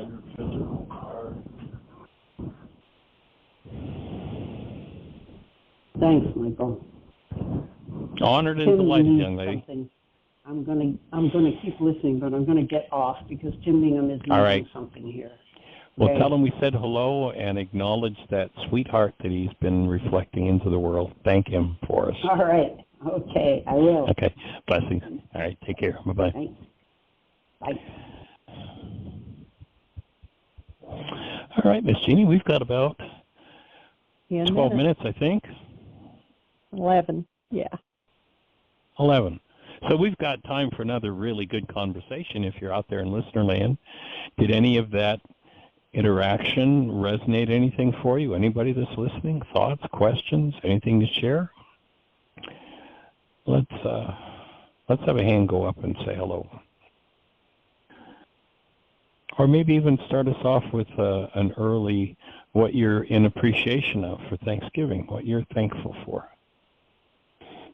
Thanks, Michael. Honored and delighted, young lady. I'm gonna keep listening, but I'm gonna get off because Tim Bingham is doing something here. Well, tell him we said hello and acknowledge that sweetheart that he's been reflecting into the world. Thank him for us. All right. Okay, I will. Okay. Blessings. All right. Take care. Bye-bye. Thanks. Bye. All right, Miss Jeanie, we've got about 12 minutes, I think. 11, yeah. 11. So we've got time for another really good conversation if you're out there in listener land. Did any of that interaction resonate anything for you? Anybody that's listening? Thoughts, questions, anything to share? Let's have a hand go up and say hello. Or maybe even start us off with an early what you're in appreciation of for Thanksgiving, what you're thankful for.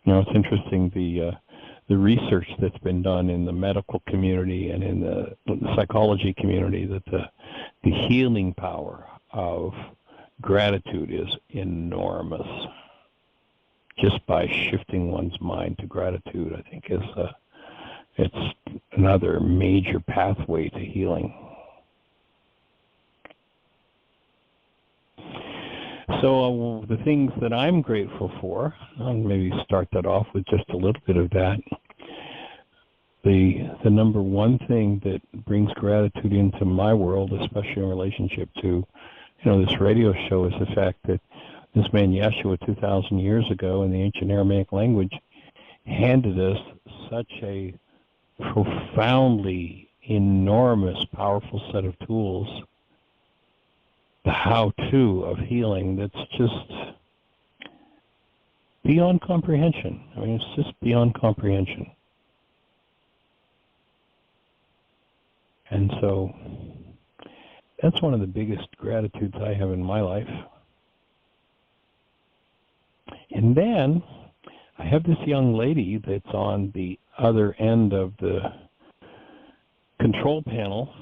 You know, it's interesting, the research that's been done in the medical community and in the psychology community, that the healing power of gratitude is enormous. Just by shifting one's mind to gratitude, I think it's another major pathway to healing. So the things that I'm grateful for, I'll maybe start that off with just a little bit of that. The number one thing that brings gratitude into my world, especially in relationship to, this radio show, is the fact that this man Yeshua 2,000 years ago in the ancient Aramaic language handed us such a profoundly enormous, powerful set of tools, the how-to of healing, that's just beyond comprehension. I mean, it's just beyond comprehension. And so that's one of the biggest gratitudes I have in my life. And then I have this young lady that's on the other end of the control panel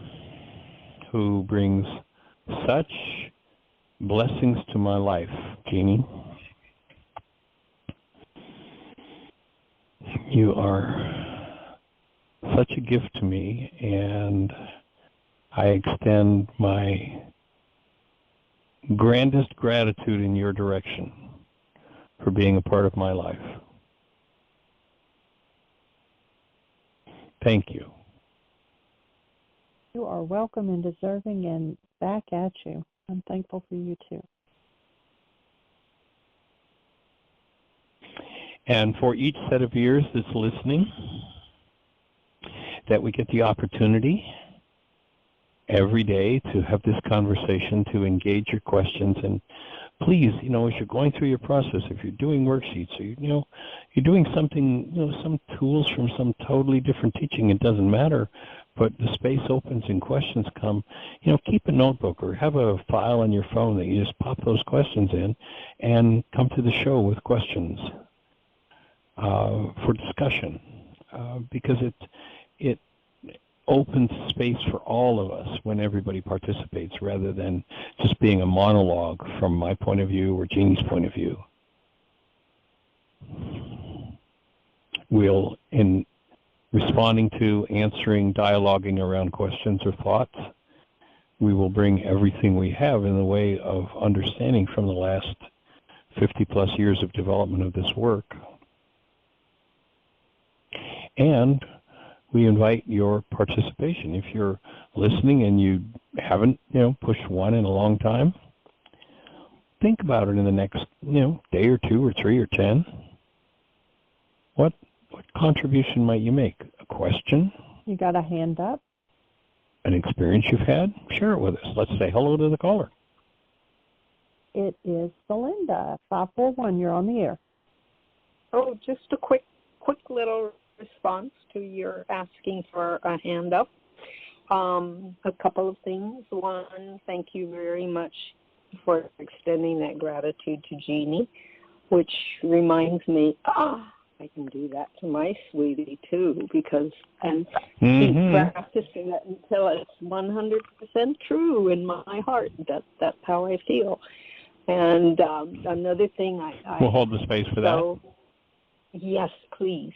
who brings such blessings to my life, Jeanie. You are such a gift to me, and I extend my grandest gratitude in your direction for being a part of my life. Thank you. You are welcome and deserving, and back at you. I'm thankful for you too. And for each set of ears that's listening, that we get the opportunity every day to have this conversation, to engage your questions. And please, as you're going through your process, if you're doing worksheets, or you're doing something, some tools from some totally different teaching, it doesn't matter, but the space opens and questions come, keep a notebook or have a file on your phone that you just pop those questions in and come to the show with questions for discussion, because it opens space for all of us when everybody participates, rather than just being a monologue from my point of view or Jeanie's point of view. We'll, in responding to, answering, dialoguing around questions or thoughts, we will bring everything we have in the way of understanding from the last 50-plus years of development of this work. And we invite your participation. If you're listening and you haven't, pushed one in a long time, think about it in the next, day or two or 3 or 10. What contribution might you make? A question? You got a hand up? An experience you've had? Share it with us. Let's say hello to the caller. It is Belinda, 541. You're on the air. Oh, just a quick little response to your asking for a hand up. A couple of things. One, thank you very much for extending that gratitude to Jeanie, which reminds me, I can do that to my sweetie too, because keep practicing it until it's 100% true in my heart. That's how I feel. And another thing, we'll hold the space for that. Yes, please.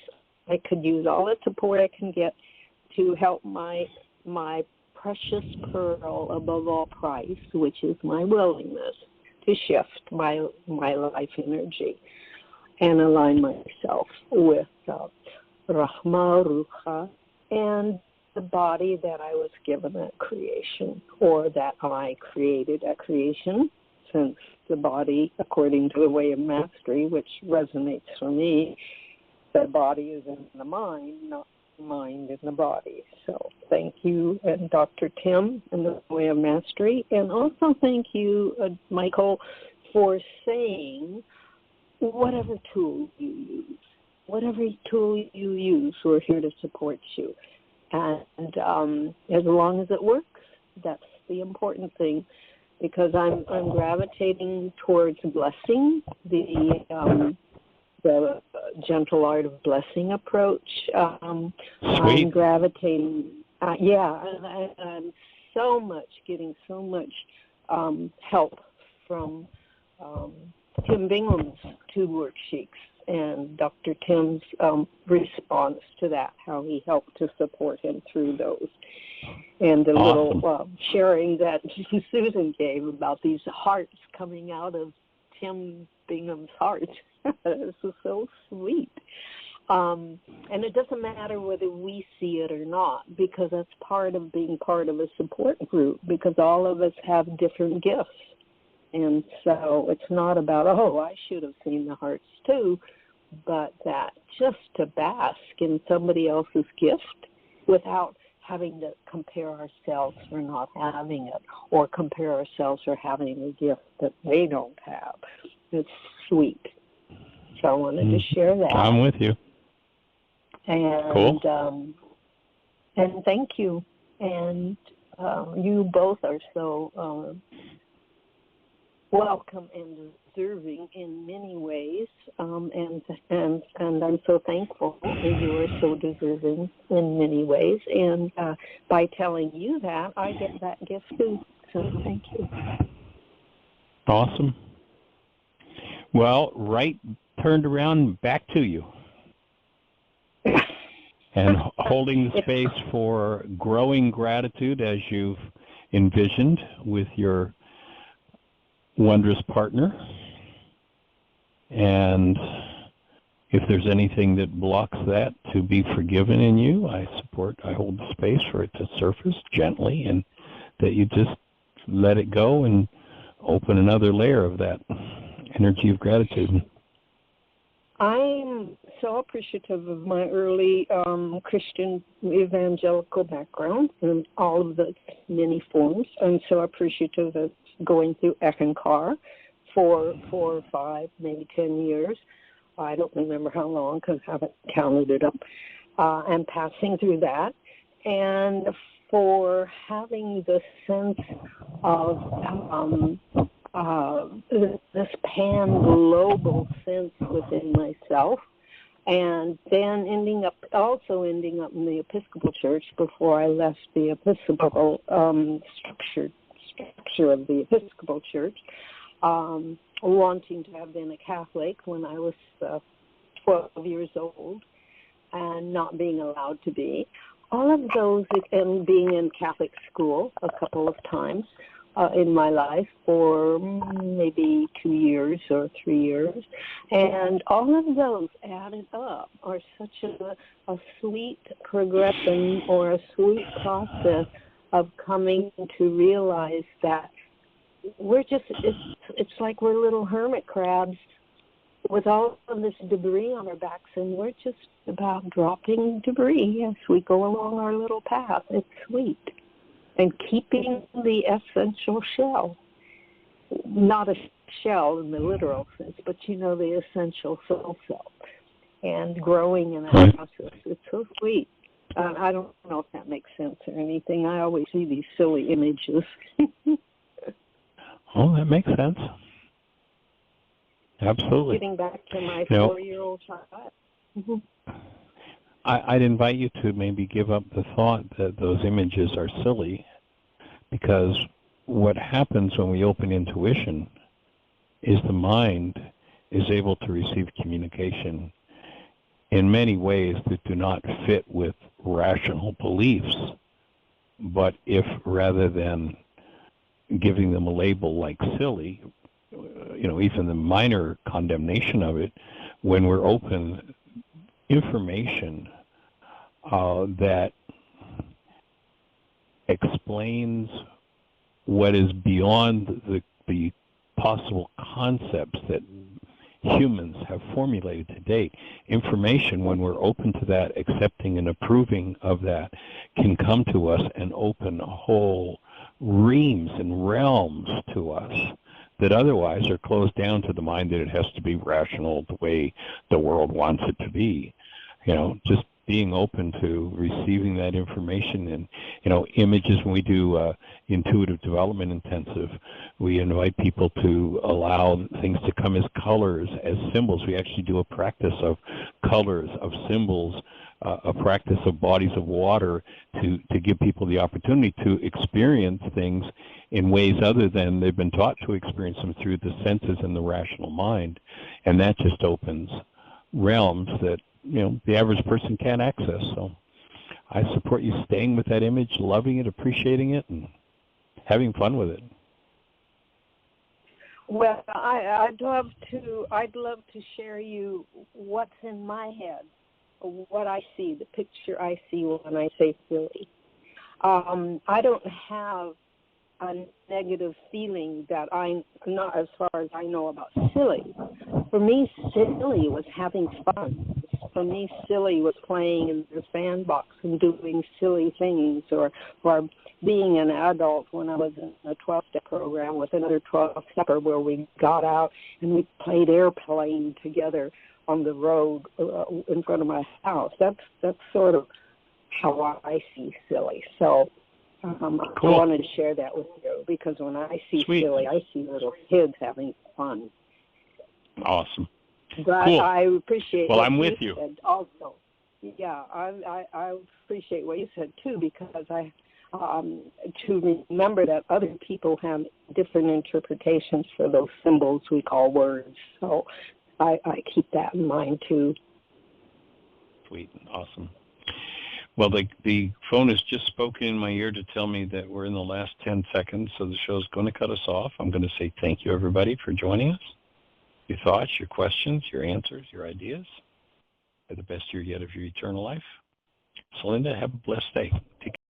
I could use all the support I can get to help my precious pearl above all price, which is my willingness to shift my life energy and align myself with Rahma, Rukha, and the body that I was given at creation, or that I created at creation, since the body, according to the way of mastery, which resonates for me, the body is in the mind, not the mind in the body. So thank you, and Dr. Tim, and the Way of Mastery. And also thank you, Michael, for saying whatever tool you use. Whatever tool you use, we're here to support you. And as long as it works, that's the important thing, because I'm gravitating towards blessing, the gentle art of blessing approach. Sweet. I'm gravitating, I'm getting so much help from Tim Bingham's 2 worksheets and Dr. Tim's response to that, how he helped to support him through those. And the little sharing that Susan gave about these hearts coming out of Tim Bingham's heart. This is so sweet. And it doesn't matter whether we see it or not, because that's part of being part of a support group, because all of us have different gifts. And so it's not about, I should have seen the hearts too, but that just to bask in somebody else's gift without having to compare ourselves for not having it, or compare ourselves for having a gift that they don't have. It's sweet. So I wanted to share that. I'm with you. And, cool. And thank you. And you both are so welcome and deserving in many ways, and I'm so thankful that you are so deserving in many ways. And by telling you that, I get that gift too. So thank you. Awesome. Well, right turned around back to you. And holding the space for growing gratitude as you've envisioned with your wondrous partner. And if there's anything that blocks that to be forgiven in you, I hold the space for it to surface gently, and that you just let it go and open another layer of that energy of gratitude. I'm so appreciative of my early Christian evangelical background and all of the many forms. I'm so appreciative of going through Eckankar for 4 or 5, maybe 10 years. I don't remember how long because I haven't counted it up. And passing through that, and for having the sense of this pan-global sense within myself, and then ending up in the Episcopal Church before I left the Episcopal structure of the Episcopal Church, wanting to have been a Catholic when I was 12 years old and not being allowed to be. All of those, and being in Catholic school a couple of times in my life for maybe 2 years or 3 years, and all of those added up are such a sweet progression or a sweet process of coming to realize that we're just, it's like we're little hermit crabs with all of this debris on our backs, and we're just about dropping debris as we go along our little path. It's sweet. And keeping the essential shell, not a shell in the literal sense, but the essential soul self, and growing in that process. It's so sweet. I don't know if that makes sense or anything. I always see these silly images. Oh, that makes sense. Absolutely. Getting back to my 4-year-old child. Mm-hmm. I'd invite you to maybe give up the thought that those images are silly, because what happens when we open intuition is the mind is able to receive communication in many ways that do not fit with rational beliefs. But if rather than giving them a label like silly, even the minor condemnation of it, when we're open, information that explains what is beyond the possible concepts that humans have formulated to date. Information, when we're open to that, accepting and approving of that, can come to us and open whole reams and realms to us that otherwise are closed down to the mind that it has to be rational the way the world wants it to be. Just being open to receiving that information. And images, when we do intuitive development intensive, we invite people to allow things to come as colors, as symbols. We actually do a practice of colors, of symbols, a practice of bodies of water to give people the opportunity to experience things in ways other than they've been taught to experience them through the senses and the rational mind. And that just opens realms that the average person can't access. So I support you staying with that image, loving it, appreciating it, and having fun with it. Well, I'd love to share you what's in my head, what I see, the picture I see when I say silly. I don't have a negative feeling that not as far as I know about silly. For me, silly was having fun. For me, silly was playing in the sandbox and doing silly things, or being an adult when I was in a 12-step program with another 12-stepper where we got out and we played airplane together on the road in front of my house. That's sort of how I see silly. So Cool. I wanted to share that with you, because when I see Sweet. silly, I see little kids having fun. Awesome. But Cool. I appreciate Well, what I'm you with you. said also. Yeah, I appreciate what you said too, because I to remember that other people have different interpretations for those symbols we call words. So I keep that in mind too. Sweet. Awesome. Well, the phone has just spoken in my ear to tell me that we're in the last 10 seconds, so the show's going to cut us off. I'm going to say thank you, everybody, for joining us. Your thoughts, your questions, your answers, your ideas. Have the best year yet of your eternal life. So, Linda, have a blessed day. Take care.